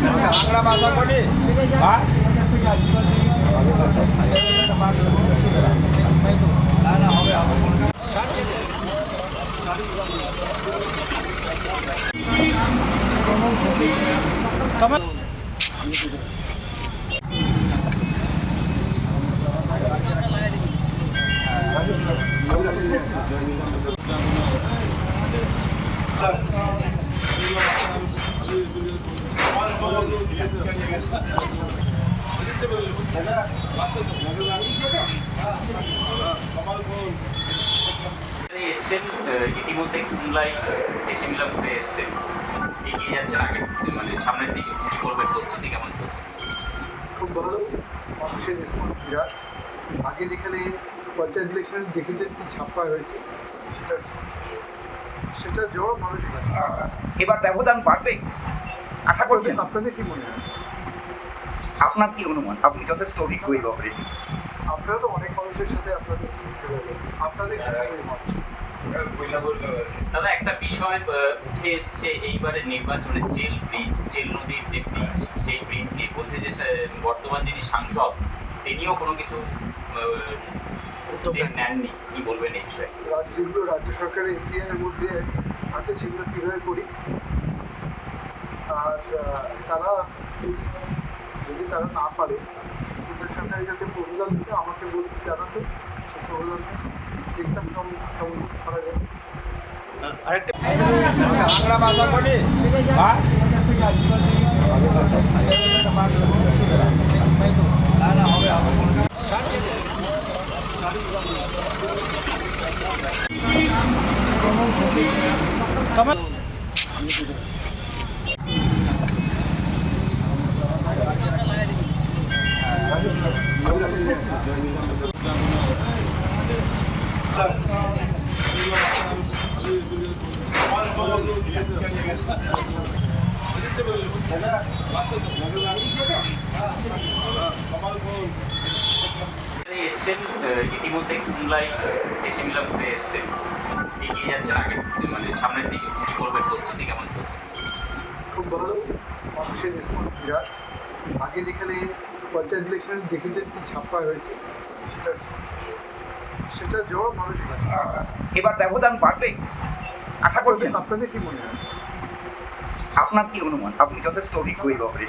বাংলা ভাষা বলি হ্যাঁ এসছেন ইতিমধ্যে কুমলাই দেশে মিলা ঘুরে এসছেন, এগিয়ে যাচ্ছেন আগে মানে সামনের দিকে, কি করবেন, প্রস্তুতি কেমন চলছে? খুব ভালো, মানুষের রেসপন্স বিরাট। আগে যেখানে পঞ্চায়েত ইলেকশনে দেখেছেন কি ছাপ্পা হয়েছে, সেটার জবাব মানুষ এবার ব্যবধান বাড়বে আশা করছেন? আপনাদের কি মনে হয়? আপনার কি অনুমান? আপনি যথেষ্ট অভিজ্ঞ এই ব্যাপারে। আপনারা তো অনেক মানুষের সাথে আপনাদের আপনাদের কি মত? দাদা, একটা বিষয় উঠে এসছে এইবারে নির্বাচনে, জেল নদীর যে ব্রিজ, সেই ব্রিজ নিয়ে বলছে যে বর্তমান যিনি সাংসদ তিনিও কোনো কিছু স্টেপ নেননি, কি বলবেন এই বিষয়ে? যেগুলো রাজ্য সরকারের এখতিয়ারের মধ্যে আছে সেগুলো কীভাবে করি, আর তারা যদি তারা না পারে কেন্দ্র সরকারের কাছে প্রপোজাল দিতে আমাকে জানাতে, সেই প্রপোজাল দেখতাম কেমন করা যায়। আরেকটা বাংলা ভাষা বলি হ্যাঁ এসছেন ইতিমধ্যে কুমলাই দেশে মিলা ঘুরে এসছেন, এগিয়ে যাচ্ছেন আগে মানে সামনের দিকে, কি করবেন, প্রস্তুতি কেমন চলছে? খুব ভালো, মানুষের রেসপন্স বিরাট। আগে যেখানে পঞ্চায়েত ইলেকশনে দেখেছেন কি ছাপ্পা হয়েছে, সেটার জবাব মানুষ এবার ব্যবধান বাড়বে আশা করছেন? আপনাদের কি মনে হয়? আপনার কি অনুমান? আপনি যথেষ্ট অভিজ্ঞ এই ব্যাপারে।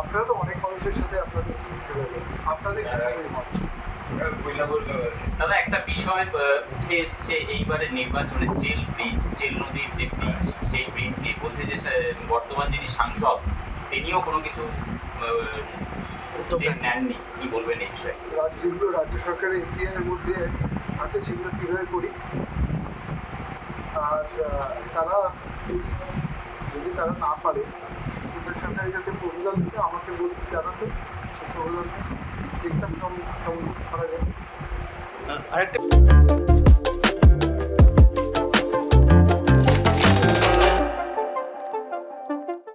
আপনারা তো অনেক মানুষের সাথে আপনাদের কি মত? দাদা, একটা বিষয় উঠে এসছে এইবারে নির্বাচনে, জেল নদীর যে ব্রিজ, সেই ব্রিজ নিয়ে বলছে যে বর্তমান যিনি সাংসদ তিনিও কোনো কিছু স্টেপ নেননি, কি বলবেন এই বিষয়ে? যেগুলো রাজ্য সরকারের এখতিয়ারের মধ্যে আছে সেগুলো কীভাবে করি, আর তারা যদি তারা না পারে কেন্দ্র সরকারের কাছে প্রপোজাল দিতে আমাকে জানাতে, সেই প্রপোজাল দেখতাম কেমন করা যায়। আরেকটা